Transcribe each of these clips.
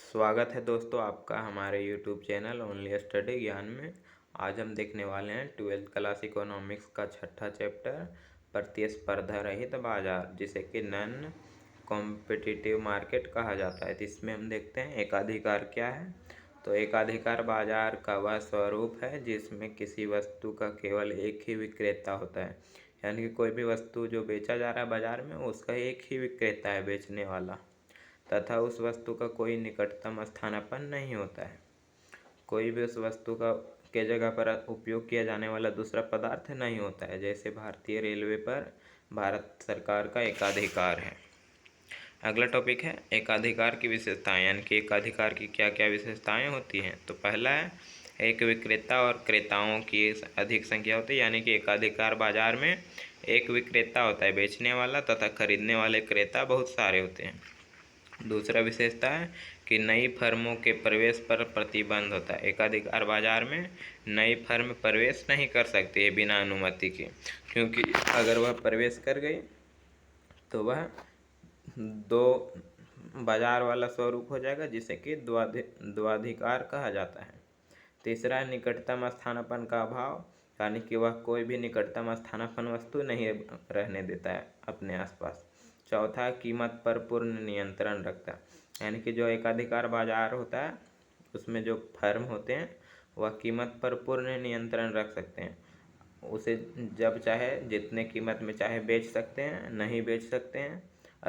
स्वागत है दोस्तों आपका हमारे YouTube चैनल ओनली स्टडी ज्ञान में। आज हम देखने वाले हैं 12th क्लास इकोनॉमिक्स का छठा चैप्टर प्रतिस्पर्धा रहित बाजार, जिसे कि नॉन कॉम्पिटिटिव मार्केट कहा जाता है। तो इसमें हम देखते हैं एकाधिकार क्या है। तो एकाधिकार बाजार का वह स्वरूप है जिसमें किसी वस्तु का केवल एक ही विक्रेता होता है, यानी कि कोई भी वस्तु जो बेचा जा रहा है बाजार में उसका एक ही विक्रेता है, बेचने वाला, तथा उस वस्तु का कोई निकटतम स्थानापन्न नहीं होता है। कोई भी उस वस्तु का के जगह पर उपयोग किया जाने वाला दूसरा पदार्थ नहीं होता है। जैसे भारतीय रेलवे पर भारत सरकार का एकाधिकार है। अगला टॉपिक है एकाधिकार की विशेषताएं, यानी कि एकाधिकार की क्या क्या विशेषताएं होती हैं। तो पहला है एक विक्रेता और क्रेताओं की अधिक संख्या होती है, यानी कि एकाधिकार बाजार में एक विक्रेता होता है बेचने वाला, तथा खरीदने वाले क्रेता बहुत सारे होते हैं। दूसरा विशेषता है कि नई फर्मों के प्रवेश पर प्रतिबंध होता है। एकाधिकार बाजार में नई फर्म प्रवेश नहीं कर सकती है बिना अनुमति के, क्योंकि अगर वह प्रवेश कर गई तो वह दो बाजार वाला स्वरूप हो जाएगा, जिसे कि द्वंद्वाधिकार कहा जाता है। तीसरा है निकटतम स्थानापन्न का अभाव, यानी कि वह कोई भी निकटतम स्थानापन्न वस्तु नहीं रहने देता है अपने आसपास। चौथा, कीमत पर पूर्ण नियंत्रण रखता है, यानी कि जो एकाधिकार बाजार होता है उसमें जो फर्म होते हैं वह कीमत पर पूर्ण नियंत्रण रख सकते हैं। उसे जब चाहे जितने कीमत में चाहे बेच सकते हैं, नहीं बेच सकते हैं,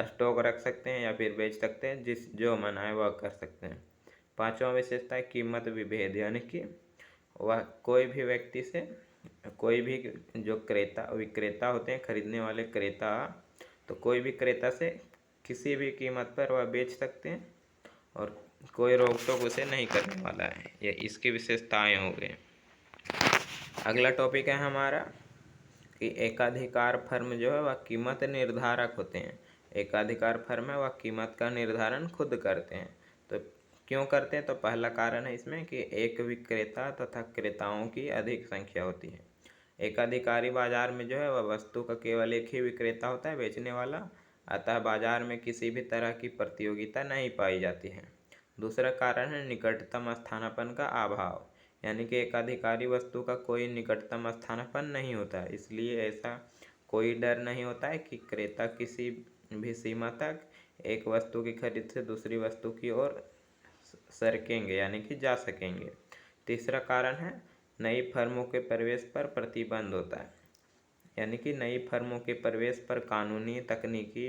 स्टॉक रख सकते हैं या फिर बेच सकते हैं, जिस जो मन आए वह कर सकते हैं। पांचवा विशेषता है कीमत विभेद, यानी कि वह कोई भी व्यक्ति से, कोई भी जो क्रेता विक्रेता होते हैं, खरीदने वाले क्रेता, तो कोई भी क्रेता से किसी भी कीमत पर वह बेच सकते हैं और कोई रोक टोक उसे नहीं करने वाला है। ये इसकी विशेषताएं हो गई। अगला टॉपिक है हमारा कि एकाधिकार फर्म जो है वह कीमत निर्धारक होते हैं। एकाधिकार फर्म है वह कीमत का निर्धारण खुद करते हैं। तो क्यों करते हैं? तो पहला कारण है इसमें कि एक विक्रेता तथा क्रेताओं की अधिक संख्या होती है। एकाधिकारी बाजार में जो है वह वस्तु का केवल एक ही विक्रेता होता है, बेचने वाला, अतः बाजार में किसी भी तरह की प्रतियोगिता नहीं पाई जाती है। दूसरा कारण है निकटतम स्थानापन्न का अभाव, यानी कि एकाधिकारी वस्तु का कोई निकटतम स्थानापन्न नहीं होता है, इसलिए ऐसा कोई डर नहीं होता है कि क्रेता किसी भी सीमा तक एक वस्तु की खरीद से दूसरी वस्तु की ओर सरकेंगे, यानी कि जा सकेंगे। तीसरा कारण है नई फर्मों के प्रवेश पर प्रतिबंध होता है, यानी कि नई फर्मों के प्रवेश पर कानूनी, तकनीकी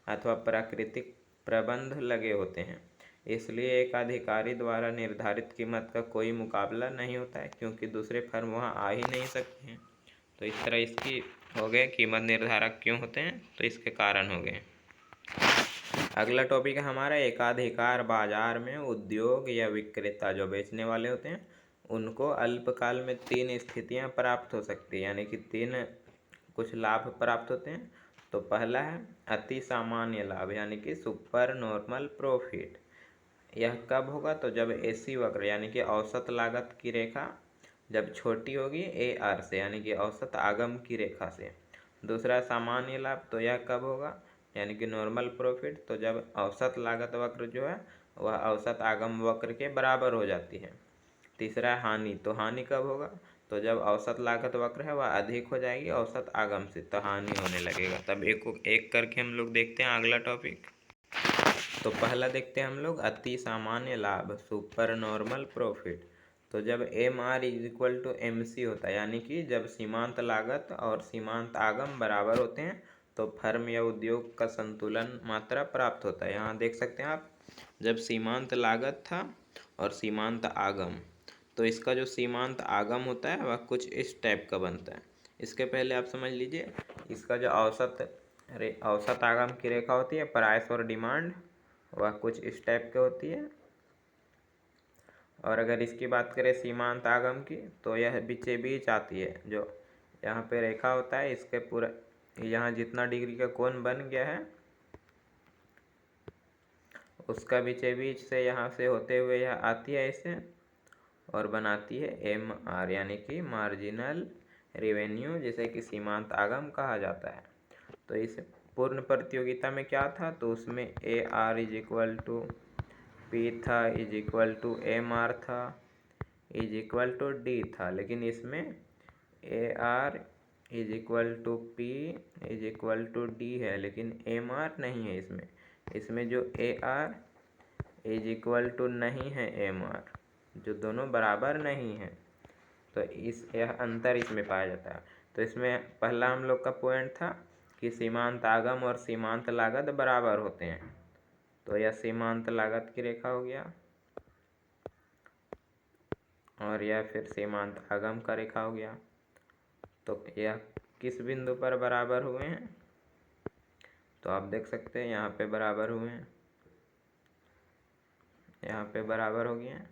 अथवा प्राकृतिक प्रबंध लगे होते हैं, इसलिए एक अधिकारी द्वारा निर्धारित कीमत का कोई मुकाबला नहीं होता है, क्योंकि दूसरे फर्म वहां आ ही नहीं सकते हैं। तो इस तरह इसकी हो गए कीमत निर्धारक क्यों होते हैं, तो इसके कारण हो गए। अगला टॉपिक है हमारा एकाधिकार बाजार में उद्योग या विक्रेता जो बेचने वाले होते हैं उनको अल्पकाल में तीन स्थितियां प्राप्त हो सकती है, यानी कि तीन कुछ लाभ प्राप्त होते हैं। तो पहला है अति सामान्य लाभ, यानी कि सुपर नॉर्मल प्रॉफिट। यह कब होगा? तो जब एसी वक्र, यानी कि औसत लागत की रेखा जब छोटी होगी ए आर से, यानी कि औसत आगम की रेखा से। दूसरा सामान्य लाभ, तो यह कब होगा? यानी कि नॉर्मल प्रॉफिट, तो जब औसत लागत वक्र जो है वह औसत आगम वक्र के बराबर हो जाती है। तीसरा हानि, तो हानि कब होगा? तो जब औसत लागत वक्र है वह अधिक हो जाएगी औसत आगम से, तो हानि होने लगेगा। तब एक एक करके हम लोग देखते हैं अगला टॉपिक। तो पहला देखते हैं हम लोग अति सामान्य लाभ, सुपर नॉर्मल प्रॉफिट। तो जब M R is equal to M C होता है, यानी कि जब सीमांत लागत और सीमांत आगम बराबर होते हैं तो फर्म या उद्योग का संतुलन मात्रा प्राप्त होता है। यहाँ देख सकते हैं आप, जब सीमांत लागत था और सीमांत आगम, तो इसका जो सीमांत आगम होता है वह कुछ इस टाइप का बनता है। इसके पहले आप समझ लीजिए, इसका जो औसत आगम की रेखा होती है, प्राइस और डिमांड, वह कुछ इस टाइप की होती है। और अगर इसकी बात करें सीमांत आगम की, तो यह बीचे बीच आती है। जो यहाँ पे रेखा होता है इसके पूरा यहाँ जितना डिग्री का कोण बन गया है उसका बीचे बीच से यहाँ से होते हुए यह आती है ऐसे और बनाती है एम आर, यानी कि मार्जिनल रेवेन्यू, जिसे कि सीमांत आगम कहा जाता है। तो इस पूर्ण प्रतियोगिता में क्या था? तो उसमें A R is equal to P था इज इक्वल टू MR था इज इक्वल टू D था, लेकिन इसमें AR is equal to P is equal to D है, लेकिन MR नहीं है इसमें। इसमें जो AR इज इक्वल टू नहीं है MR, जो दोनों बराबर नहीं है, तो यह अंतर इसमें पाया जाता है। तो इसमें पहला हम लोग का पॉइंट था कि सीमांत आगम और सीमांत लागत बराबर होते हैं, तो यह सीमांत लागत की रेखा हो गया और यह फिर सीमांत आगम का रेखा हो गया। तो यह किस बिंदु पर बराबर हुए हैं, तो आप देख सकते हैं यहाँ पे बराबर हुए हैं, यहाँ पे बराबर हो गए हैं।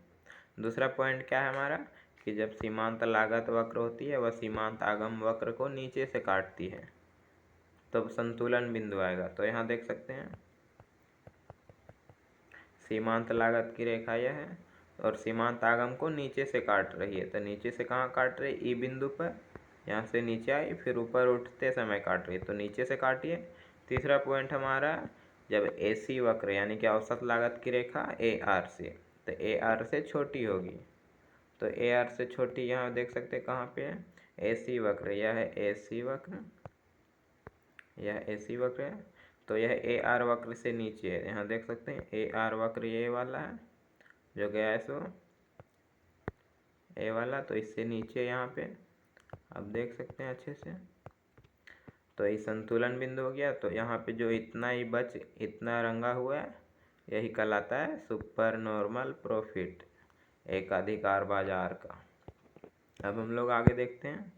दूसरा पॉइंट क्या है हमारा कि जब सीमांत लागत वक्र होती है वह सीमांत आगम वक्र को नीचे से काटती है, तब संतुलन बिंदु आएगा। तो यहाँ देख सकते हैं सीमांत लागत की रेखा यह है और सीमांत आगम को नीचे से काट रही है। तो नीचे से कहाँ काट रही है, ई बिंदु पर, यहाँ से नीचे आई फिर ऊपर उठते समय काट रही है, तो नीचे से काटिए। तीसरा पॉइंट हमारा जब AC वक्र यानी कि औसत लागत की रेखा AR से, तो AR से छोटी होगी, तो AR से छोटी यहाँ देख सकते हैं कहाँ पे है, AC वक्र, यह है AC वक्र, यह AC वक्र है। तो यह AR वक्र से नीचे है, यहाँ देख सकते हैं AR वक्र ये वाला है जो गया है सो ए वाला, तो इससे नीचे यहाँ पे आप देख सकते हैं अच्छे से। तो ये संतुलन बिंदु हो गया। तो यहाँ पे जो इतना ही इतना रंगा हुआ है यही कहलाता है सुपर नॉर्मल प्रॉफिट, एकाधिकार बाजार का। अब हम लोग आगे देखते हैं।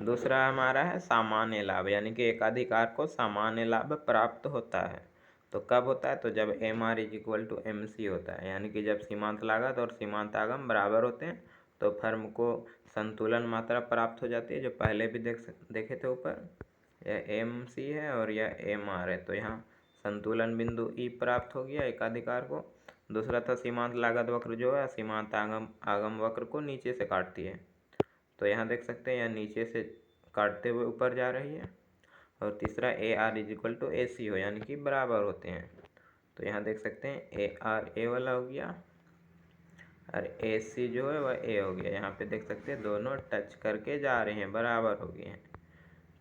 दूसरा हमारा है सामान्य लाभ, यानी कि एकाधिकार को सामान्य लाभ प्राप्त होता है। तो कब होता है, तो जब MR is equal to MC होता है, यानी कि जब सीमांत लागत और सीमांत आगम बराबर होते हैं तो फर्म को संतुलन मात्रा प्राप्त हो जाती है, जो पहले भी देखे थे ऊपर, यह MC है और यह MR है। तो यहाँ संतुलन बिंदु E प्राप्त हो गया एकाधिकार को। दूसरा था सीमांत लागत वक्र जो है सीमांत आगम वक्र को नीचे से काटती है, तो यहाँ देख सकते हैं यह नीचे से काटते हुए ऊपर जा रही है। और तीसरा AR is equal to AC हो, यानी कि बराबर होते हैं, तो यहाँ देख सकते हैं AR A वाला हो गया और AC जो है वह A हो गया। यहाँ पे देख सकते हैं दोनों टच करके जा रहे हैं, बराबर हो गए हैं।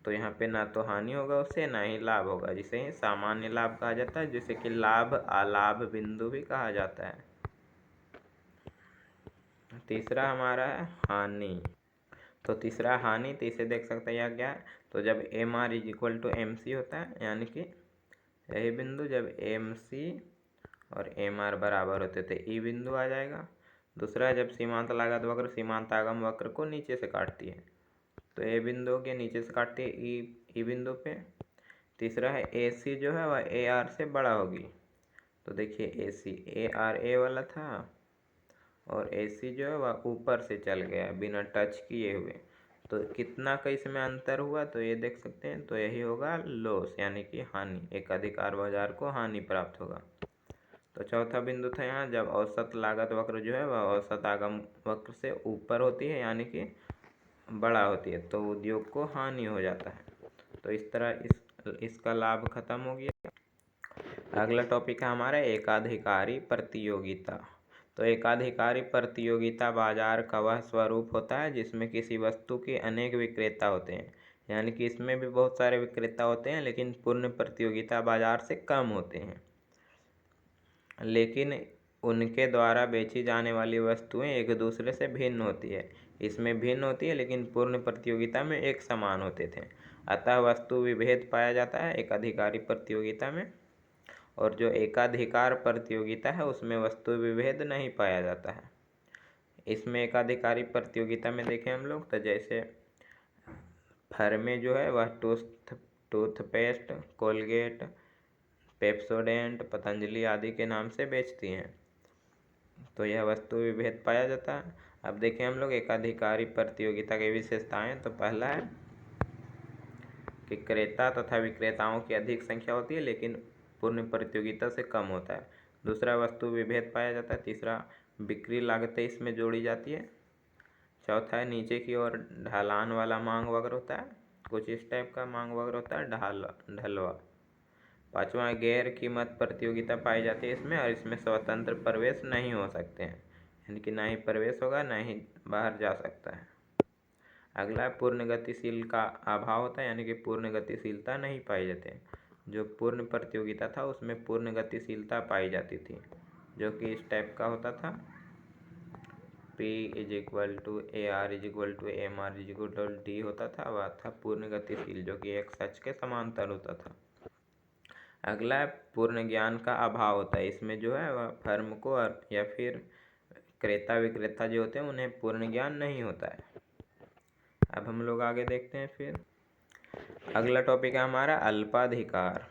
तो यहाँ पे ना तो हानि होगा उससे ना ही लाभ होगा, जिसे सामान्य लाभ कहा जाता है, जिसे कि लाभ अलाभ बिंदु भी कहा जाता है। तीसरा हमारा है हानि। तो तीसरा हानि, तो इसे देख सकते हैं यह क्या है, तो जब MR is equal to MC होता है, यानी कि यही बिंदु जब MC और MR बराबर होते थे ई बिंदु आ जाएगा। दूसरा जब सीमांत लागत वक्र सीमांत आगम वक्र को नीचे से काटती है, तो ए बिंदु के नीचे से काटती है ई बिंदु पे। तीसरा है AC जो है वह AR से बड़ा होगी, तो देखिए AC AR A वाला था और AC जो है वह ऊपर से चल गया बिना टच किए हुए, तो कितना का इसमें अंतर हुआ, तो ये देख सकते हैं। तो यही होगा लॉस, यानी कि हानि, एकाधिकार बाजार को हानि प्राप्त होगा। तो चौथा बिंदु था यहाँ जब औसत लागत वक्र जो है वह औसत आगम वक्र से ऊपर होती है, यानी कि बड़ा होती है, तो उद्योग को हानि हो जाता है। तो इस तरह इसका लाभ खत्म हो गया। अगला टॉपिक है हमारा एकाधिकारी प्रतियोगिता। तो एकाधिकारी प्रतियोगिता बाजार का वह स्वरूप होता है जिसमें किसी वस्तु के अनेक विक्रेता होते हैं, यानी कि इसमें भी बहुत सारे विक्रेता होते हैं लेकिन पूर्ण प्रतियोगिता बाजार से कम होते हैं, लेकिन उनके द्वारा बेची जाने वाली वस्तुएं एक दूसरे से भिन्न होती है। इसमें भिन्न होती है लेकिन पूर्ण प्रतियोगिता में एक समान होते थे, अतः वस्तु विभेद पाया जाता है एकाधिकारी प्रतियोगिता में। और जो एकाधिकार प्रतियोगिता है उसमें वस्तु विभेद नहीं पाया जाता है। इसमें एकाधिकारी प्रतियोगिता में देखें हम लोग, तो जैसे फर्में जो है वह टूथपेस्ट, कोलगेट, पेप्सोडेंट, पतंजलि आदि के नाम से बेचती हैं, तो यह वस्तु विभेद पाया जाता है। अब देखें हम लोग एकाधिकारी प्रतियोगिता की विशेषताएं। तो पहला है कि क्रेता तथा विक्रेताओं की अधिक संख्या होती है लेकिन पूर्ण प्रतियोगिता से कम होता है। दूसरा वस्तु विभेद पाया जाता है। तीसरा बिक्री लागतें इसमें जोड़ी जाती है। चौथा है नीचे की ओर ढलान वाला मांग वक्र होता है, कुछ इस टाइप का मांग वक्र होता है ढलवा। 5वां, गैर कीमत प्रतियोगिता पाई जाती है इसमें, और इसमें स्वतंत्र प्रवेश नहीं हो सकते हैं, यानी कि ना ही प्रवेश होगा ना ही बाहर जा सकता है। अगला पूर्ण गतिशील का अभाव होता है, यानी कि पूर्ण गतिशीलता नहीं पाई जाती है। जो पूर्ण प्रतियोगिता था उसमें पूर्ण गतिशीलता पाई जाती थी, जो कि इस टाइप का होता था। P = AR = MR = D होता था, वह था पूर्ण गतिशील, जो कि एक अक्ष के समांतर होता था। अगला है पूर्ण ज्ञान का अभाव होता है। इसमें जो है वह फर्म को या फिर क्रेता विक्रेता जो होते हैं उन्हें पूर्ण ज्ञान नहीं होता है। अब हम लोग आगे देखते हैं। फिर अगला टॉपिक है हमारा अल्पाधिकार,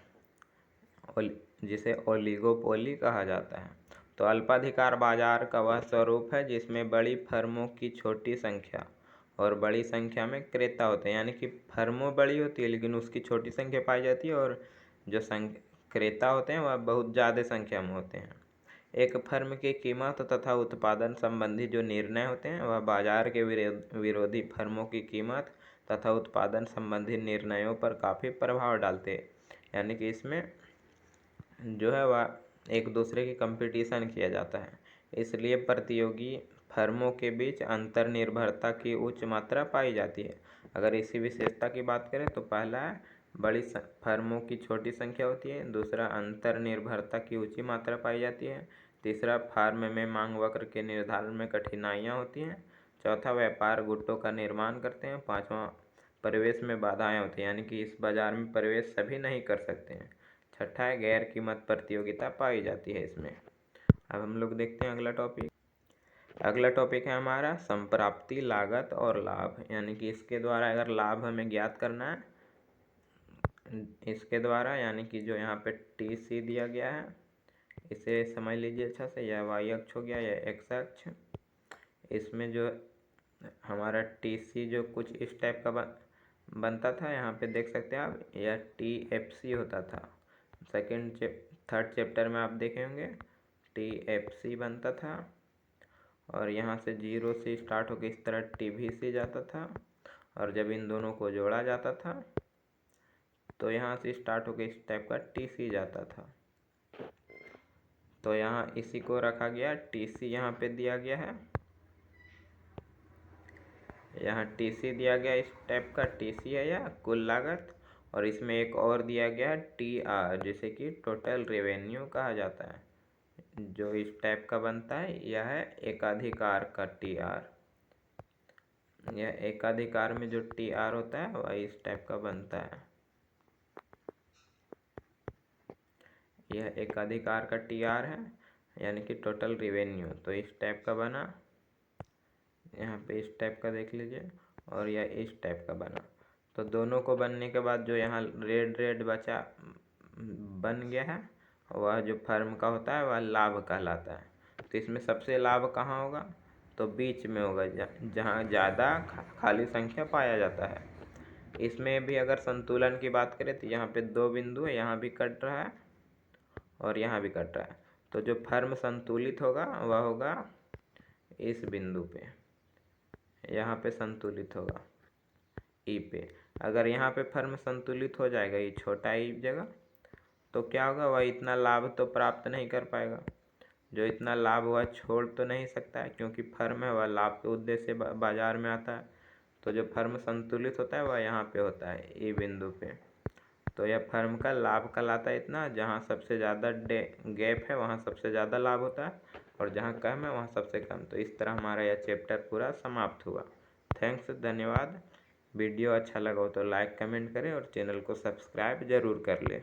जिसे ओलिगोपोली कहा जाता है। तो अल्पाधिकार बाजार का वह स्वरूप है जिसमें बड़ी फर्मों की छोटी संख्या और बड़ी संख्या में क्रेता होते हैं, यानी कि फर्मों बड़ी होती है लेकिन उसकी छोटी संख्या पाई जाती है, और जो क्रेता होते हैं वह बहुत ज़्यादा संख्या में होते हैं। एक फर्म की कीमत तथा उत्पादन संबंधी जो निर्णय होते हैं वह बाजार के विरोधी फर्मों की कीमत तथा उत्पादन संबंधी निर्णयों पर काफ़ी प्रभाव डालते हैं, यानी कि इसमें जो है वह एक दूसरे की कंपटीशन किया जाता है। इसलिए प्रतियोगी फर्मों के बीच अंतर्निर्भरता की उच्च मात्रा पाई जाती है। अगर इसी विशेषता की बात करें तो पहला है बड़ी फर्मों की छोटी संख्या होती है, दूसरा अंतर्निर्भरता की ऊंची मात्रा पाई जाती है, तीसरा फार्म में मांग वक्र के निर्धारण में कठिनाइयाँ होती हैं, चौथा व्यापार गुटों का निर्माण करते हैं, पाँचवा प्रवेश में बाधाएं होती हैं, यानी कि इस बाज़ार में प्रवेश सभी नहीं कर सकते हैं, छठा है गैर कीमत प्रतियोगिता पाई जाती है इसमें। अब हम लोग देखते हैं अगला टॉपिक। अगला टॉपिक है हमारा संप्राप्ति लागत और लाभ, यानी कि इसके द्वारा अगर लाभ हमें ज्ञात करना है इसके द्वारा, यानी कि जो यहाँ पे TC दिया गया है इसे समझ लीजिए अच्छा से, यह वाई अक्ष हो गया, यह एक्स अक्ष। इसमें जो हमारा TC जो कुछ इस टाइप का बनता था, यहाँ पे देख सकते हैं आप, यह TFC होता था। थर्ड चैप्टर में आप देखे होंगे TFC बनता था, और यहाँ से 0 से स्टार्ट होकर इस तरह TVC जाता था, और जब इन दोनों को जोड़ा जाता था तो यहाँ से स्टार्ट होकर इस टाइप का TC जाता था। तो यहाँ इसी को रखा गया, TC यहाँ पे दिया गया है, यहाँ TC दिया गया, इस टाइप का TC है यह कुल लागत, और इसमें एक और दिया गया है TR, जिसे कि टोटल रेवेन्यू कहा जाता है, जो इस टाइप का बनता है। यह है एकाधिकार का TR, यह एकाधिकार में जो TR होता है वह इस टाइप का बनता है। यह एकाधिकार का TR है, यानी कि टोटल रेवेन्यू, तो इस टाइप का बना, यहाँ पे इस टाइप का देख लीजिए, और यह इस टाइप का बना। तो दोनों को बनने के बाद जो यहाँ रेड बचा बन गया है, वह जो फर्म का होता है वह लाभ कहलाता है। तो इसमें सबसे लाभ कहाँ होगा, तो बीच में होगा, जहाँ ज़्यादा खाली संख्या पाया जाता है। इसमें भी अगर संतुलन की बात करें तो यहाँ पे 2 बिंदु है, यहाँ भी कट रहा है और यहाँ भी कट रहा है, तो जो फर्म संतुलित होगा वह होगा इस बिंदु पे, यहाँ पे संतुलित होगा ई पे। अगर यहाँ पे फर्म संतुलित हो जाएगा ये छोटा ई जगह, तो क्या होगा, वह इतना लाभ तो प्राप्त नहीं कर पाएगा, जो इतना लाभ वह छोड़ तो नहीं सकता है, क्योंकि फर्म है वह लाभ के उद्देश्य से बाजार में आता है। तो जो फर्म संतुलित होता है वह यहाँ पे होता है ई बिंदु पे। तो यह फर्म का लाभ कहलाता है इतना, जहाँ सबसे ज़्यादा गैप है वहाँ सबसे ज़्यादा लाभ होता है, और जहाँ कम है वहाँ सबसे कम। तो इस तरह हमारा यह चैप्टर पूरा समाप्त हुआ। थैंक्स, धन्यवाद। वीडियो अच्छा लगा हो तो लाइक कमेंट करें और चैनल को सब्सक्राइब ज़रूर कर लें।